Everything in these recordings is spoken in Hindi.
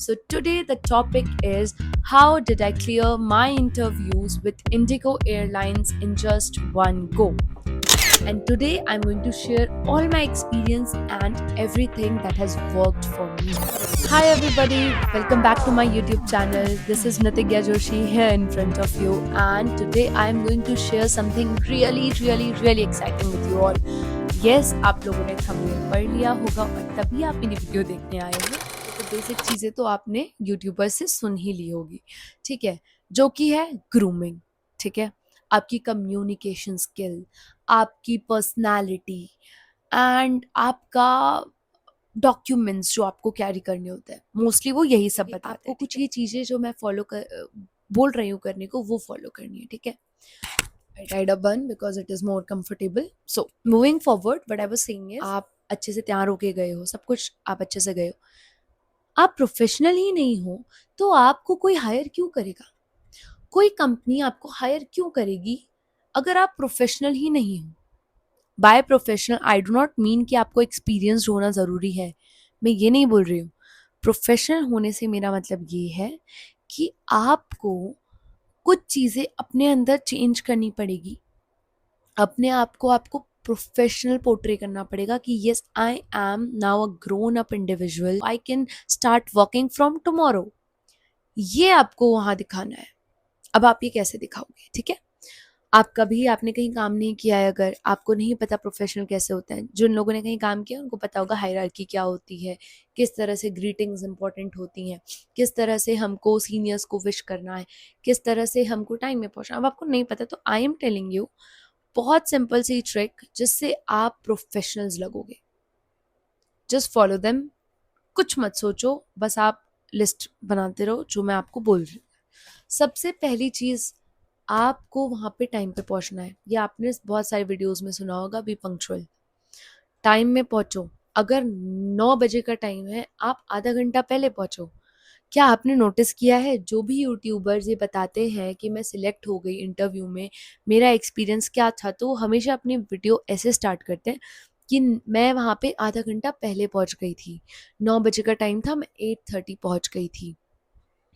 So today the topic is how did I clear my interviews with Indigo Airlines in just one go? And today I'm going to share all my experience and everything that has worked for me. Hi everybody, welcome back to my YouTube channel. This is Natigya Joshi here in front of you, and today I'm going to share something really exciting with you all. Yes, आप लोगों ने थंबनेल पढ़ लिया होगा और तभी आप मेरी वीडियो देखने आए हो, तो बेसिक चीज़ें तो आपने यूट्यूबर से सुन ही ली होगी, ठीक है, जो कि है ग्रूमिंग। ठीक है, आपकी कम्युनिकेशन स्किल, आपकी पर्सनालिटी एंड आपका डॉक्यूमेंट्स जो आपको कैरी करने होते हैं, मोस्टली वो यही सब बताते हैं। आपको कुछ ये चीज़ें जो मैं बोल रही हूँ करने को, वो फॉलो करनी है। ठीक है, I tied a bun because it is more comfortable. So moving forward, what I was saying is, आप अच्छे से तैयार होके गए हो, सब कुछ आप अच्छे से गए हो, आप प्रोफेशनल ही नहीं हो तो आपको कोई हायर क्यों करेगा? कोई कंपनी आपको हायर क्यों करेगी अगर आप प्रोफेशनल ही नहीं हो? By professional I do not mean कि आपको एक्सपीरियंस होना ज़रूरी है, मैं ये नहीं बोल रही हूँ। प्रोफेशनल होने से मेरा मतलब ये है कि आपको कुछ चीज़ें अपने अंदर चेंज करनी पड़ेगी, अपने आप को आपको प्रोफेशनल पोर्ट्रे करना पड़ेगा कि yes I am now a grown up individual, I can start working from tomorrow. ये आपको वहाँ दिखाना है। अब आप ये कैसे दिखाओगे? ठीक है, आप कभी आपने कहीं काम नहीं किया है, अगर आपको नहीं पता प्रोफेशनल कैसे होते हैं, जिन लोगों ने कहीं काम किया उनको पता होगा हायरार्की क्या होती है, किस तरह से ग्रीटिंग्स इंपॉर्टेंट होती हैं, किस तरह से हमको सीनियर्स को विश करना है, किस तरह से हमको टाइम में पहुंचना। अब आपको नहीं पता तो आई एम टेलिंग यू, बहुत सिंपल सी ट्रिक जिससे आप प्रोफेशनल्स लगोगे। जस्ट फॉलो देम, कुछ मत सोचो, बस आप लिस्ट बनाते रहो जो मैं आपको बोल रही हूँ। सबसे पहली चीज़, आपको वहाँ पे टाइम पे पहुँचना है। ये आपने बहुत सारी वीडियोस में सुना होगा, बी पंक्चुअल, टाइम में पहुँचो। अगर 9 बजे का टाइम है, आप आधा घंटा पहले पहुँचो। क्या आपने नोटिस किया है, जो भी यूट्यूबर्स ये बताते हैं कि मैं सिलेक्ट हो गई इंटरव्यू में, मेरा एक्सपीरियंस क्या था, तो वो हमेशा अपनी वीडियो ऐसे स्टार्ट करते हैं कि मैं वहाँ पे आधा घंटा पहले पहुँच गई थी, 9 बजे का टाइम था, मैं 8:30 पहुँच गई थी।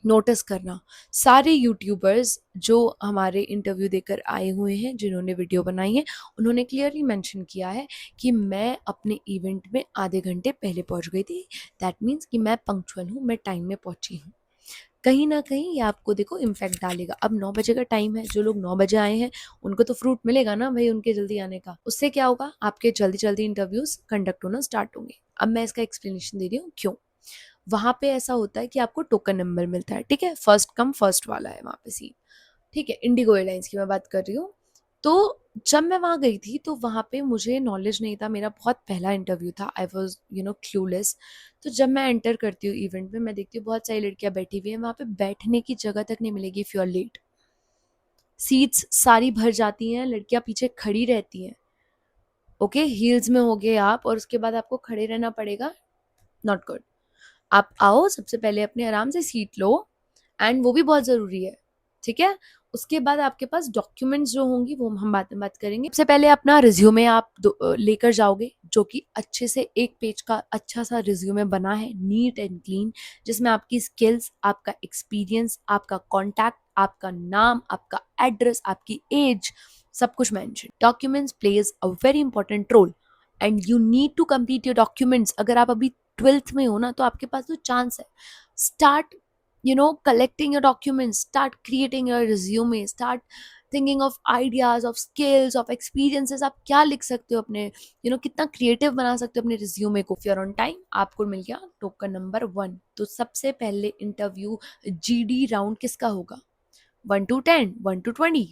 नोटिस करना, सारे यूट्यूबर्स जो हमारे इंटरव्यू देकर आए हुए हैं, जिन्होंने वीडियो बनाई है, उन्होंने क्लियरली मेंशन किया है कि मैं अपने इवेंट में आधे घंटे पहले पहुंच गई थी। दैट मीन्स कि मैं पंक्चुअल हूँ, मैं टाइम में पहुंची हूँ। कहीं ना कहीं ये आपको देखो इम्पैक्ट डालेगा। अब 9 बजे का टाइम है, जो लोग 9 बजे आए हैं उनको तो फ्रूट मिलेगा ना भाई, उनके जल्दी आने का। उससे क्या होगा, आपके जल्दी जल्दी इंटरव्यूज कंडक्ट होना स्टार्ट होंगे। अब मैं इसका एक्सप्लेनेशन दे रही हूँ क्यों। वहाँ पे ऐसा होता है कि आपको टोकन नंबर मिलता है, ठीक है, फर्स्ट कम फर्स्ट वाला है वहाँ पे सीन। ठीक है, इंडिगो एयरलाइंस की मैं बात कर रही हूँ। तो जब मैं वहाँ गई थी तो वहाँ पे मुझे नॉलेज नहीं था, मेरा बहुत पहला इंटरव्यू था, आई वॉज क्लूलेस। तो जब मैं एंटर करती हूँ इवेंट में, मैं देखती हूँ बहुत सारी लड़कियाँ बैठी हुई हैं, वहाँ पे बैठने की जगह तक नहीं मिलेगी if you are late. Seats सारी भर जाती हैं, लड़कियाँ पीछे खड़ी रहती हैं। ओके, हील्स में हो गए आप और उसके बाद आपको खड़े रहना पड़ेगा, नॉट गुड। आप आओ, सबसे पहले अपने आराम से सीट लो, एंड वो भी बहुत ज़रूरी है। ठीक है, उसके बाद आपके पास डॉक्यूमेंट्स जो होंगी वो हम बाद में बात करेंगे। सबसे पहले अपना रिज्यूमे आप लेकर जाओगे, जो कि अच्छे से 1 पेज का अच्छा सा रिज्यूमे बना है, नीट एंड क्लीन, जिसमें आपकी स्किल्स, आपका एक्सपीरियंस, आपका कॉन्टैक्ट, आपका नाम, आपका एड्रेस, आपकी एज, सब कुछ mention. Documents plays a very important role and you need to complete your documents. अगर आप अभी 12th में हो ना, तो आपके पास तो चांस है। Start collecting your documents, start creating your resume, start thinking of ideas, of skills, of experiences। आप क्या लिख सकते हो अपने, कितना क्रिएटिव बना सकते हो अपने रिज्यूमे को। फिर ऑन टाइम आपको मिल गया टोकन नंबर 1। तो सबसे पहले इंटरव्यू जीडी राउंड किसका होगा? 1 to 10, 1 to 20।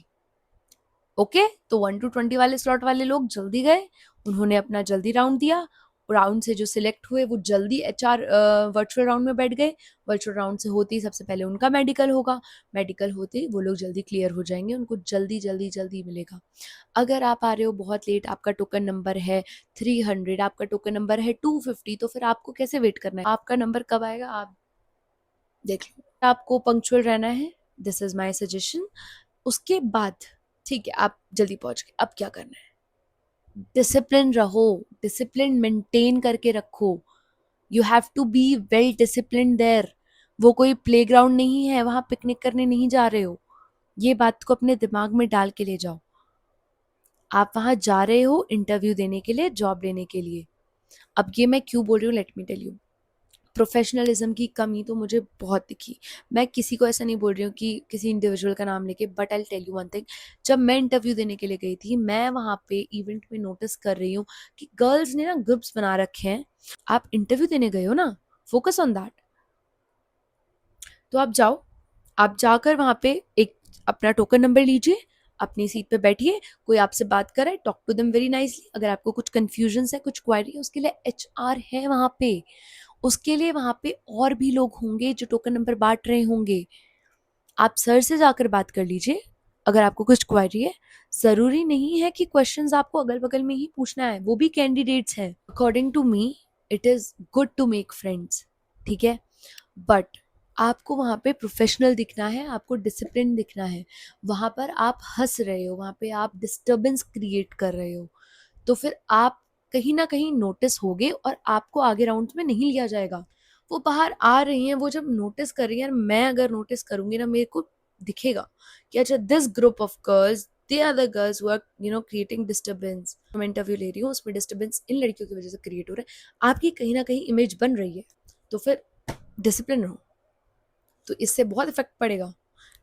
ओके, तो 1 to 20 वाले स्लॉट वाले लोग जल्दी गए, उन्होंने अपना जल्दी राउंड दिया। राउंड से जो सिलेक्ट हुए वो जल्दी एचआर वर्चुअल राउंड में बैठ गए। वर्चुअल राउंड से होते ही सबसे पहले उनका मेडिकल होगा, मेडिकल होते ही वो लोग जल्दी क्लियर हो जाएंगे, उनको जल्दी जल्दी जल्दी मिलेगा। अगर आप आ रहे हो बहुत लेट, आपका टोकन नंबर है 300, आपका टोकन नंबर है 250, तो फिर आपको कैसे वेट करना है? आपका नंबर कब आएगा आप देख लो। आपको पंक्चुअल रहना है, दिस इज माई सजेशन। उसके बाद ठीक है, आप जल्दी पहुंच गए, अब क्या करना है? डिसिप्लिन रहो, डिसिप्लिन मेंटेन करके रखो। You have to be well discipline there. वो कोई प्लेग्राउंड नहीं है, वहां पिकनिक करने नहीं जा रहे हो। ये बात को अपने दिमाग में डाल के ले जाओ। आप वहां जा रहे हो इंटरव्यू देने के लिए, जॉब लेने के लिए। अब ये मैं क्यों बोल रही हूँ, let me tell you. Professionalism की कमी तो मुझे बहुत दिखी। मैं किसी को ऐसा नहीं बोल रही हूँ कि किसी इंडिविजुअल का नाम लेके, but I tell you one thing. जब मैं इंटरव्यू देने के लिए गई थी, मैं वहां पे इवेंट में नोटिस कर रही हूँ कि गर्ल्स ने ना ग्रुप्स बना रखे हैं। आप इंटरव्यू देने गए हो ना, फोकस ऑन दैट। तो आप जाओ, आप जाकर वहां पे एक अपना टोकन नंबर लीजिए, अपनी सीट पे बैठिए, कोई आपसे बात करे, talk to them very nicely. अगर आपको कुछ कंफ्यूजन है, कुछ क्वारी है, उसके लिए HR है वहां पे। उसके लिए वहां पे और भी लोग होंगे जो टोकन नंबर बांट रहे होंगे। आप सर से जाकर बात कर लीजिए अगर आपको कुछ क्वेरी है। जरूरी नहीं है कि क्वेश्चंस आपको अगल बगल में ही पूछना है, वो भी कैंडिडेट्स हैं। According to me, it is good to make friends, ठीक है, बट आपको वहां पे प्रोफेशनल दिखना है, आपको डिसिप्लिन दिखना है। वहां पर आप हंस रहे हो, वहां पे आप डिस्टरबेंस क्रिएट कर रहे हो, तो फिर आप कहीं ना कहीं नोटिस होगे और आपको आगे राउंड में नहीं लिया जाएगा। वो बाहर आ रही हैं, वो जब नोटिस कर रही हैं, मैं अगर नोटिस करूंगी ना, मेरे को दिखेगा कि अच्छा, this group of girls, they are the girls who are creating disturbance. मैं इंटरव्यू ले रही हूँ, उसमें डिस्टरबेंस इन लड़कियों की वजह से क्रिएट हो रहा है, आपकी कहीं ना कहीं इमेज बन रही है। तो फिर डिसिप्लिन रहो, तो इससे बहुत इफेक्ट पड़ेगा।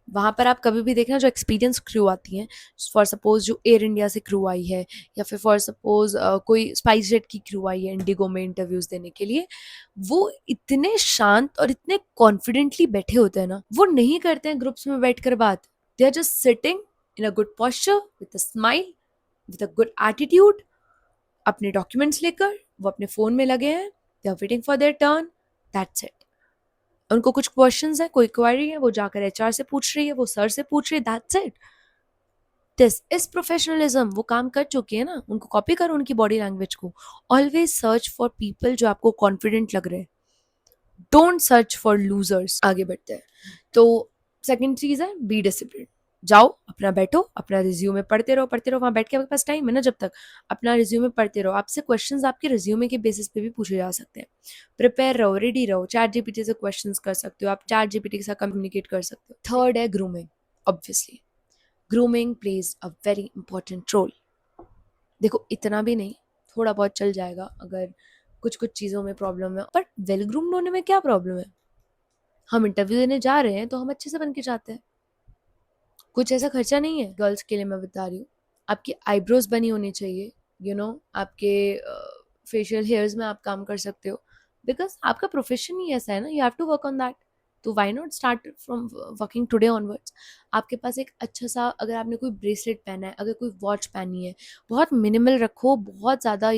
वहां पर आप कभी भी देखना, जो एक्सपीरियंस क्रू आती हैं, फॉर सपोज जो एयर इंडिया से क्रू आई है, या फिर फॉर सपोज कोई स्पाइस जेट की क्रू आई है इंडिगो में इंटरव्यूज देने के लिए, वो इतने शांत और इतने कॉन्फिडेंटली बैठे होते हैं ना, वो नहीं करते हैं ग्रुप्स में बैठकर बात। They are just sitting in a good posture, with a smile, with a good attitude, अपने डॉक्यूमेंट्स लेकर वो अपने फोन में लगे हैं, they are waiting for their turn, that's it. उनको कुछ क्वेश्चंस है, कोई क्वेरी है, वो जाकर HR से पूछ रही है, वो सर से पूछ रही है, that's it. This is professionalism. वो काम कर चुकी है ना, उनको कॉपी करो उनकी बॉडी लैंग्वेज को। ऑलवेज सर्च फॉर पीपल जो आपको कॉन्फिडेंट लग रहे हैं, डोंट सर्च फॉर लूजर्स। आगे बढ़ते हैं। तो सेकंड चीज है, बी डिसिप्लिन। जाओ, अपना बैठो, अपना रिज्यूमे पढ़ते रहो, पढ़ते रहो। वहां बैठ के आपके पास टाइम है ना, जब तक अपना रिज्यूमे पढ़ते रहो। आपसे क्वेश्चंस आपके रिज्यूमे के बेसिस पे भी पूछे जा सकते हैं। प्रिपेयर रहो, रेडी रहो। ChatGPT से क्वेश्चंस कर सकते हो आप, ChatGPT के साथ कम्युनिकेट कर सकते हो। थर्ड है grooming. Obviously grooming plays a very important role. देखो, इतना भी नहीं, थोड़ा बहुत चल जाएगा अगर कुछ कुछ चीज़ों में प्रॉब्लम है, बट वेल ग्रूम्ड होने में क्या प्रॉब्लम है। हम इंटरव्यू देने जा रहे हैं तो हम अच्छे से बन के जाते हैं, कुछ ऐसा खर्चा नहीं है। गर्ल्स के लिए मैं बता रही हूँ, आपकी आईब्रोज बनी होनी चाहिए, आपके फेशियल हेयर्स में आप काम कर सकते हो, बिकॉज आपका प्रोफेशन ही ऐसा है ना, you have to work on that. तो why not start from working today onwards. आपके पास एक अच्छा सा, अगर आपने कोई ब्रेसलेट पहना है, अगर कोई वॉच पहनी है, बहुत मिनिमल रखो, बहुत ज़्यादा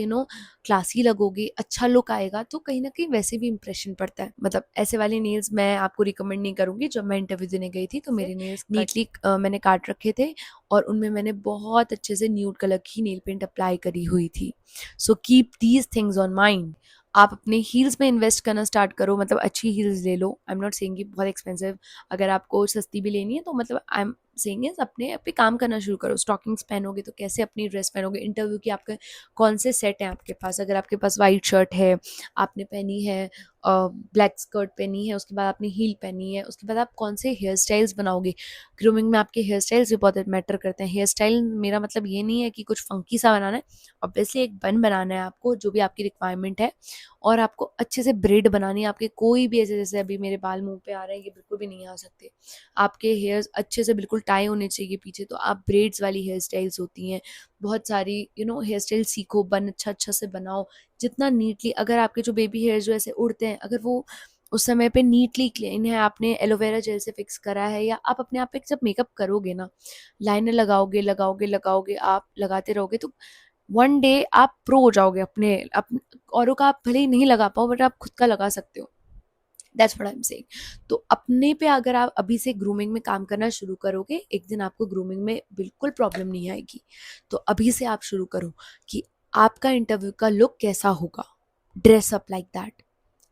क्लासी लगोगे, अच्छा लुक आएगा, तो कहीं ना कहीं वैसे भी इंप्रेशन पड़ता है। मतलब ऐसे वाले नेल्स मैं आपको रिकमेंड नहीं करूँगी। जब मैं इंटरव्यू देने गई थी तो मेरे नेल्स नीटली मैंने काट रखे थे, और उनमें मैंने बहुत अच्छे से न्यूड कलर की नेल पेंट अप्लाई करी हुई थी। So keep these things on mind. आप अपने हील्स में इन्वेस्ट करना स्टार्ट करो, मतलब अच्छी हील्स ले लो। आई एम नॉट सेइंग कि बहुत एक्सपेंसिव, अगर आपको सस्ती भी लेनी है तो मतलब आई एम सेइंग इज अपने पे काम करना शुरू करो। स्टॉकिंग्स पहनोगे तो कैसे अपनी ड्रेस पहनोगे, इंटरव्यू की आपके कौन से सेट हैं आपके पास। अगर आपके पास वाइट शर्ट है, आपने पहनी है ब्लैक स्कर्ट पहनी है, उसके बाद आपने हील पहनी है, उसके बाद आप कौन से हेयर स्टाइल्स बनाओगे। ग्रूमिंग में आपके हेयर स्टाइल्स भी बहुत मैटर करते हैं। हेयर स्टाइल मेरा मतलब ये नहीं है कि कुछ फंकी सा बनाना है, ऑब्वियसली एक बन बनाना है आपको, जो भी आपकी रिक्वायरमेंट है, और आपको अच्छे से ब्रेड बनानी है। आपके कोई भी ऐसे, जैसे अभी मेरे बाल मुंह पे आ रहे हैं, ये बिल्कुल भी नहीं आ सकते। आपके हेयर्स अच्छे से बिल्कुल टाई होने चाहिए पीछे, तो आप ब्रेड्स वाली हेयर स्टाइल्स होती हैं बहुत सारी, हेयर स्टाइल सीखो, बन अच्छा अच्छा से बनाओ, जितना नीटली। अगर आपके जो बेबी हेयर्स जो ऐसे उड़ते हैं, अगर वो उस समय पे नीटली क्लीन है, आपने एलोवेरा जेल से फिक्स करा है, या आप अपने आप पे जब मेकअप करोगे ना, लाइनर लगाओगे लगाओगे लगाओगे, आप लगाते रहोगे, तो वन डे आप प्रो हो जाओगे। अपने औरों का आप भले ही नहीं लगा पाओ, बट आप खुद का लगा सकते हो। That's what I am saying. तो अपने पे अगर आप अभी से ग्रूमिंग में काम करना शुरू करोगे, एक दिन आपको ग्रूमिंग में बिल्कुल प्रॉब्लम नहीं आएगी। तो अभी से आप शुरू करो कि आपका इंटरव्यू का लुक कैसा होगा। Dress up like that.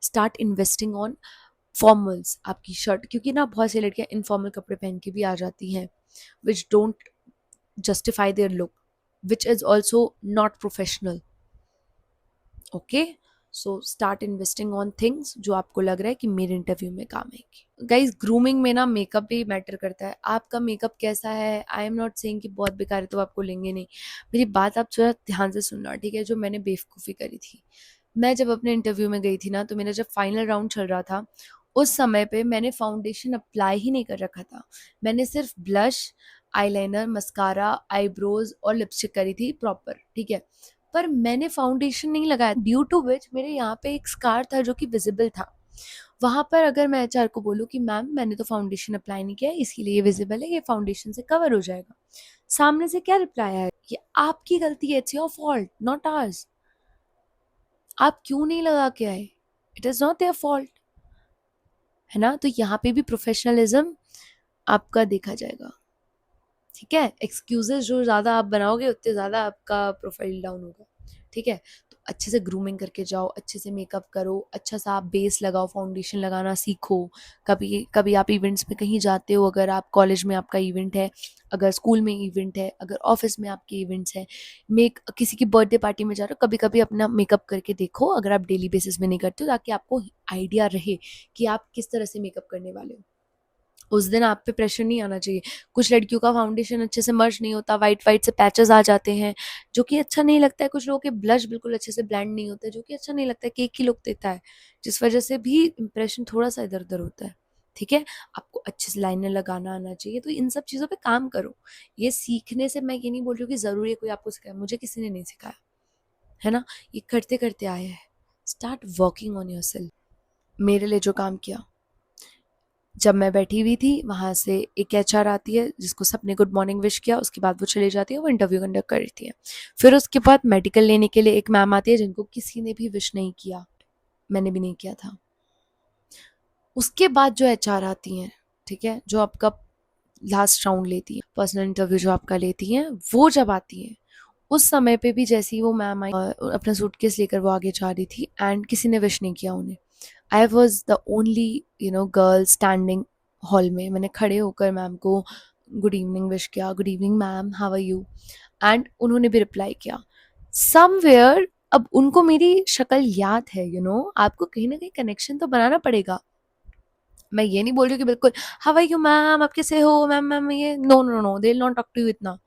Start investing on formals. आपकी शर्ट, क्योंकि ना बहुत सी लड़कियां इनफॉर्मल कपड़े पहन के भी आ जाती हैं, which don't justify their look, which is also not professional. Okay, so start investing on things जो आपको लग रहा है कि मेरे इंटरव्यू में काम आएगी। गाइज, ग्रूमिंग में ना मेकअप भी मैटर करता है। आपका मेकअप कैसा है, आई एम नॉट सेइंग कि बहुत बेकार है तो आपको लेंगे नहीं। मेरी बात आप थोड़ा ध्यान से सुनना, ठीक है। जो मैंने बेवकूफ़ी करी थी, मैं जब अपने इंटरव्यू में गई थी ना, तो मेरा जब फाइनल राउंड चल रहा था, उस समय पे मैंने फाउंडेशन अप्लाई ही नहीं कर रखा था। मैंने सिर्फ ब्लश, आईलाइनर, मस्कारा, आईब्रोज और लिपस्टिक करी थी प्रॉपर, ठीक है। पर मैंने फाउंडेशन नहीं लगाया, ड्यू टू विच मेरे यहाँ पे एक स्कार था जो कि विजिबल था। वहाँ पर अगर मैं एचआर को बोलूँ कि मैम मैंने तो फाउंडेशन अप्लाई नहीं किया, इसीलिए ये विजिबल है, ये फाउंडेशन से कवर हो जाएगा, सामने से क्या रिप्लाई आया, ये आपकी गलती है, it's your fault not hours. आप क्यों नहीं लगा के आए, it is not their fault, है ना। तो यहाँ पे भी प्रोफेशनलिज्म आपका देखा जाएगा, ठीक है। एक्सक्यूजेस जो ज़्यादा आप बनाओगे उतने ज़्यादा आपका प्रोफाइल डाउन होगा, ठीक है। तो अच्छे से ग्रूमिंग करके जाओ, अच्छे से मेकअप करो, अच्छा सा आप बेस लगाओ, फाउंडेशन लगाना सीखो। कभी कभी आप इवेंट्स में कहीं जाते हो, अगर आप कॉलेज में आपका इवेंट है, अगर स्कूल में इवेंट है, अगर ऑफिस में आपके इवेंट्स हैं, किसी की बर्थडे पार्टी में जा रहे हो, कभी कभी अपना मेकअप करके देखो, अगर आप डेली बेसिस में नहीं करते हो, ताकि आपको आइडिया रहे कि आप किस तरह से मेकअप करने वाले हो। उस दिन आप पे प्रेशर नहीं आना चाहिए। कुछ लड़कियों का फाउंडेशन अच्छे से मर्ज नहीं होता, वाइट वाइट से पैचेस आ जाते हैं, जो कि अच्छा नहीं लगता है। कुछ लोगों के ब्लश बिल्कुल अच्छे से ब्लेंड नहीं होते, जो कि अच्छा नहीं लगता है, केक की लुक देता है, जिस वजह से भी इंप्रेशन थोड़ा सा इधर उधर होता है, ठीक है। आपको अच्छे से लाइनर लगाना आना चाहिए। तो इन सब चीज़ों पे काम करो। ये सीखने से मैं ये नहीं बोल रही हूँ कि ज़रूरी है कोई आपको सिखाए, मुझे किसी ने नहीं सिखाया, है ना। ये करते करते आया है। Start working on your self. मेरे लिए जो काम किया, जब मैं बैठी हुई थी, वहाँ से एक एचआर आती है जिसको सबने गुड मॉर्निंग विश किया, उसके बाद वो चली जाती है, वो इंटरव्यू कंडक्ट कर रही है। फिर उसके बाद मेडिकल लेने के लिए एक मैम आती है जिनको किसी ने भी विश नहीं किया, मैंने भी नहीं किया था। उसके बाद जो एचआर आती हैं, ठीक है, जो आपका लास्ट राउंड लेती है, पर्सनल इंटरव्यू जो आपका लेती हैं, वो जब आती है, उस समय पे भी जैसे ही वो मैम आई, अपना सूटकेस लेकर वो आगे जा रही थी, एंड किसी ने विश नहीं किया उन्हें। I was the only girl standing hall में। मैंने खड़े होकर मैम को गुड इवनिंग विश किया, good evening ma'am, how are you, and उन्होंने भी रिप्लाई किया समवेयर। अब उनको मेरी शक्ल याद है, आपको कहीं ना कहीं कनेक्शन तो बनाना पड़ेगा। मैं ये नहीं बोल रही हूँ कि बिल्कुल हाउ आर यू मैम, आप कैसे हो मैम, मैम ये, no no no, they will not talk to you इतना,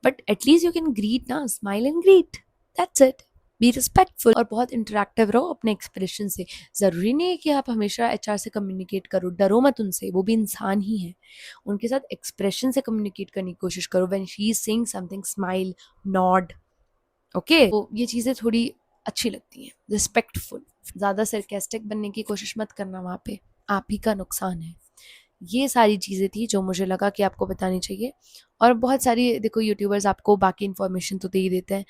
but at least you can greet ना, smile and greet, that's it. Be respectful और बहुत इंटरेक्टिव रहो अपने एक्सप्रेशन से। ज़रूरी नहीं है कि आप हमेशा एचआर से कम्युनिकेट करो, डरो मत उनसे, वो भी इंसान ही है। उनके साथ एक्सप्रेशन से कम्युनिकेट करने की कोशिश करो। When she is saying something, smile, nod, okay. तो ये चीज़ें थोड़ी अच्छी लगती हैं, रिस्पेक्टफुल। ज़्यादा सरकेस्टिक बनने की कोशिश मत करना, वहाँ पे आप ही का नुकसान है। ये सारी चीज़ें थी जो मुझे लगा कि आपको बतानी चाहिए। और बहुत सारी, देखो, यूट्यूबर्स आपको बाकी इन्फॉर्मेशन तो दे ही देते हैं।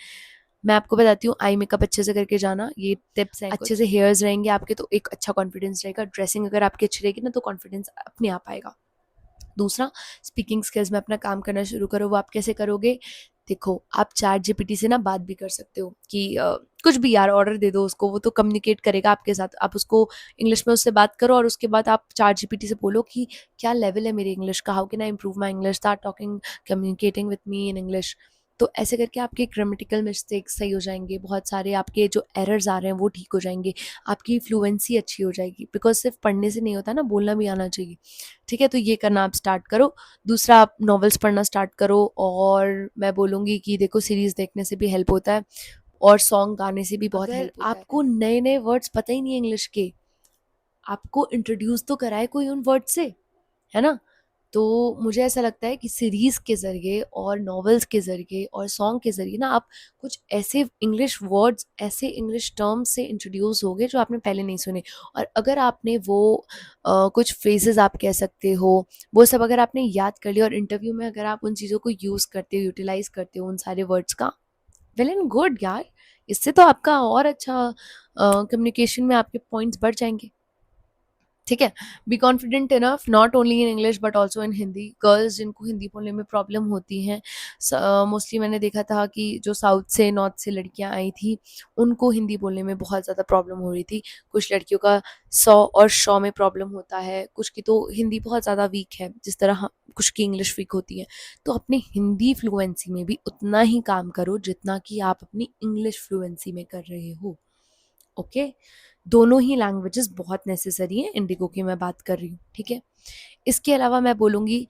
मैं आपको बताती हूँ, आई मेकअप अच्छे से करके जाना, ये टिप्स हैं। अच्छे से हेयर्स रहेंगे आपके तो एक अच्छा कॉन्फिडेंस रहेगा। ड्रेसिंग अगर आपकी अच्छी रहेगी ना, तो कॉन्फिडेंस अपने आप आएगा। दूसरा, स्पीकिंग स्किल्स में अपना काम करना शुरू करो। वो आप कैसे करोगे, देखो, आप चैट जीपीटी से ना बात भी कर सकते हो कि कुछ भी यार ऑर्डर दे दो उसको, वो तो कम्युनिकेट करेगा आपके साथ। आप उसको इंग्लिश में उससे बात करो, और उसके बाद आप चैट जीपीटी से बोलो कि क्या लेवल है मेरी इंग्लिश का, how can I improve my English, start talking, communicating with me in English. तो ऐसे करके आपके ग्रामेटिकल मिस्टेक्स सही हो जाएंगे, बहुत सारे आपके जो एरर्स आ रहे हैं वो ठीक हो जाएंगे, आपकी फ्लुएंसी अच्छी हो जाएगी। बिकॉज सिर्फ पढ़ने से नहीं होता ना, बोलना भी आना चाहिए, ठीक है। तो ये करना आप स्टार्ट करो। दूसरा, आप नॉवेल्स पढ़ना स्टार्ट करो। और मैं बोलूँगी कि देखो, सीरीज़ देखने से भी हेल्प होता है, और सॉन्ग गाने से भी बहुत हेल्प होता है। आपको नए नए वर्ड्स पता ही नहीं है इंग्लिश के, आपको इंट्रोड्यूस तो कराए कोई उन वर्ड से, है ना। तो मुझे ऐसा लगता है कि सीरीज़ के ज़रिए और नॉवेल्स के ज़रिए और सॉन्ग के ज़रिए ना, आप कुछ ऐसे इंग्लिश वर्ड्स, ऐसे इंग्लिश टर्म्स से इंट्रोड्यूस होगे जो आपने पहले नहीं सुने। और अगर आपने वो कुछ फ्रेजेस आप कह सकते हो, वो सब अगर आपने याद कर लिया, और इंटरव्यू में अगर आप उन चीज़ों को यूज़ करते हो, यूटिलाइज करते हो उन सारे वर्ड्स का, वेल एंड गुड यार। इससे तो आपका और अच्छा कम्युनिकेशन में आपके पॉइंट्स बढ़ जाएंगे, ठीक है। Be confident enough, not only in English but also in Hindi. Girls जिनको हिंदी बोलने में प्रॉब्लम होती हैं, मोस्टली मैंने देखा था कि जो साउथ से, नॉर्थ से लड़कियां आई थी, उनको हिंदी बोलने में बहुत ज़्यादा प्रॉब्लम हो रही थी। कुछ लड़कियों का सौ और शौ में प्रॉब्लम होता है, कुछ की तो हिंदी बहुत ज़्यादा वीक है, जिस तरह कुछ की इंग्लिश वीक होती है। तो अपनी हिंदी फ्लुएंसी में भी उतना ही काम करो जितना कि आप अपनी इंग्लिश फ्लुएंसी में कर रहे हो। ओके, दोनों ही लैंग्वेजेस बहुत नेसेसरी हैं, इंडिगो की मैं बात कर रही हूँ, ठीक है। इसके अलावा मैं बोलूँगी,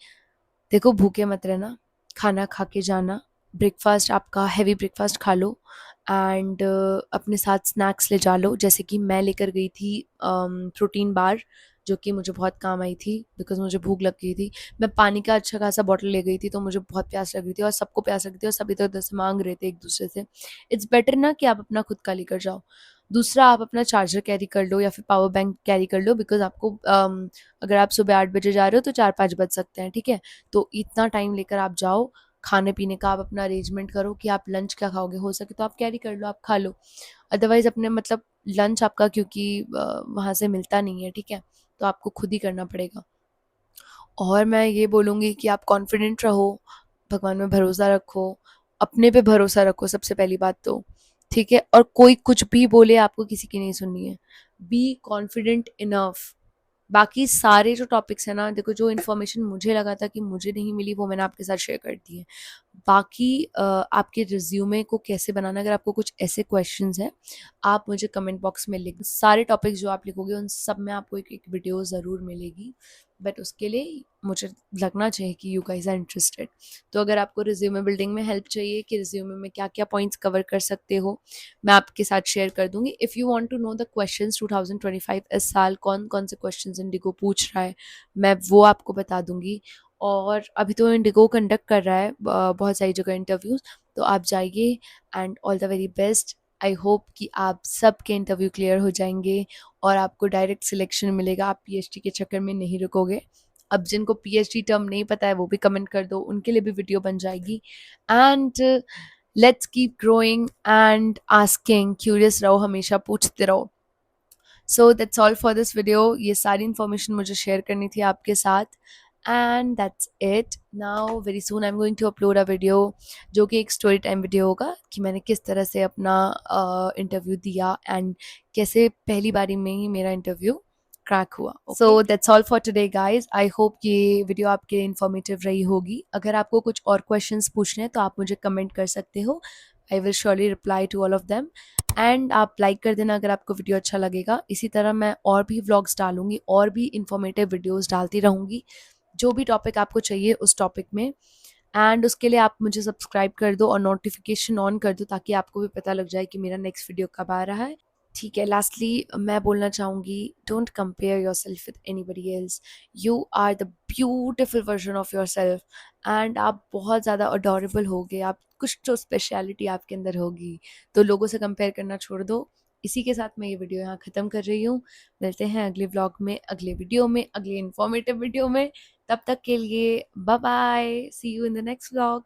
देखो भूखे मत रहना, खाना खा के जाना, ब्रेकफास्ट आपका हैवी ब्रेकफास्ट खा लो एंड अपने साथ स्नैक्स ले जा लो, जैसे कि मैं लेकर गई थी प्रोटीन बार, जो कि मुझे बहुत काम आई थी बिकॉज मुझे भूख लग गई थी। मैं पानी का अच्छा खासा बॉटल ले गई थी, तो मुझे बहुत प्यास लग रही थी और सबको प्यास लग रही थी और सब इधर उधर से मांग रहे थे एक दूसरे से। इट्स बेटर ना कि आप अपना खुद का लेकर जाओ। दूसरा, आप अपना चार्जर कैरी कर लो या फिर पावर बैंक कैरी कर लो, बिकॉज आपको अगर आप सुबह 8 बजे जा रहे हो तो 4-5 बज सकते हैं, ठीक है। तो इतना टाइम लेकर आप जाओ, खाने पीने का आप अपना अरेंजमेंट करो कि आप लंच क्या खाओगे, हो सके तो आप कैरी कर लो, आप खा लो। अदरवाइज अपने मतलब लंच आपका, क्योंकि वहाँ से मिलता नहीं है, ठीक है, तो आपको खुद ही करना पड़ेगा। और मैं ये बोलूँगी कि आप कॉन्फिडेंट रहो, भगवान में भरोसा रखो, अपने पे भरोसा रखो सबसे पहली बात तो, ठीक है। और कोई कुछ भी बोले, आपको किसी की नहीं सुननी है। Be confident enough. बाकी सारे जो टॉपिक्स हैं ना, देखो जो इन्फॉर्मेशन मुझे लगा था कि मुझे नहीं मिली, वो मैंने आपके साथ शेयर कर दी है। बाकी आपके रिज्यूमे को कैसे बनाना, अगर आपको कुछ ऐसे क्वेश्चंस हैं, आप मुझे कमेंट बॉक्स में लिख, सारे टॉपिक्स जो आप लिखोगे उन सब में आपको एक एक वीडियो ज़रूर मिलेगी। बट उसके लिए मुझे लगना चाहिए कि यू गाइस आर इंटरेस्टेड। तो अगर आपको रिज्यूमे बिल्डिंग में हेल्प चाहिए कि रिज्यूमे में क्या क्या पॉइंट्स कवर कर सकते हो, मैं आपके साथ शेयर कर दूंगी। If you want to know the questions 2025, इस साल कौन कौन से क्वेश्चंस इंडिगो पूछ रहा है, मैं वो आपको बता दूंगी। और अभी तो इंडिगो कंडक्ट कर रहा है बहुत सारी जगह इंटरव्यूज़, तो आप जाइए and all the very best. I hope कि आप सबके इंटरव्यू क्लियर हो जाएंगे और आपको डायरेक्ट सिलेक्शन मिलेगा, आप पीएचडी के चक्कर में नहीं रुकोगे। अब जिनको पीएचडी टर्म नहीं पता है वो भी कमेंट कर दो, उनके लिए भी वीडियो बन जाएगी। And let's keep growing and asking, curious रहो, हमेशा पूछते रहो। So that's all for this video, ये सारी इन्फॉर्मेशन मुझे शेयर करनी थी आपके साथ। And that's it. Now very soon I am going to upload a video, जो कि एक स्टोरी टाइम वीडियो होगा कि मैंने किस तरह से अपना इंटरव्यू दिया एंड कैसे पहली बारी में ही मेरा इंटरव्यू क्रैक हुआ। सो that's all for today guys, I hope ये वीडियो आपके लिए इन्फॉर्मेटिव रही होगी। अगर आपको कुछ और क्वेश्चंस पूछने हैं तो आप मुझे कमेंट कर सकते हो, I will surely reply to all of them. And आप लाइक कर देना अगर आपको वीडियो अच्छा लगेगा। इसी तरह मैं और भी व्लॉग्स डालूंगी, और भी इंफॉर्मेटिव वीडियोस डालती रहूँगी, जो भी टॉपिक आपको चाहिए उस टॉपिक में। एंड उसके लिए आप मुझे सब्सक्राइब कर दो और नोटिफिकेशन ऑन कर दो, ताकि आपको भी पता लग जाए कि मेरा नेक्स्ट वीडियो कब आ रहा है, ठीक है। लास्टली मैं बोलना चाहूँगी, don't compare yourself with anybody else, you are the beautiful version of yourself. And आप बहुत ज़्यादा अडोरेबल होगे, आप कुछ तो स्पेशलिटी आपके अंदर होगी, तो लोगों से कंपेयर करना छोड़ दो। इसी के साथ मैं ये वीडियो यहाँ ख़त्म कर रही हूँ। मिलते हैं अगले व्लॉग में, अगले वीडियो में, अगले इन्फॉर्मेटिव वीडियो में। तब तक के लिए bye bye, see you in the next vlog.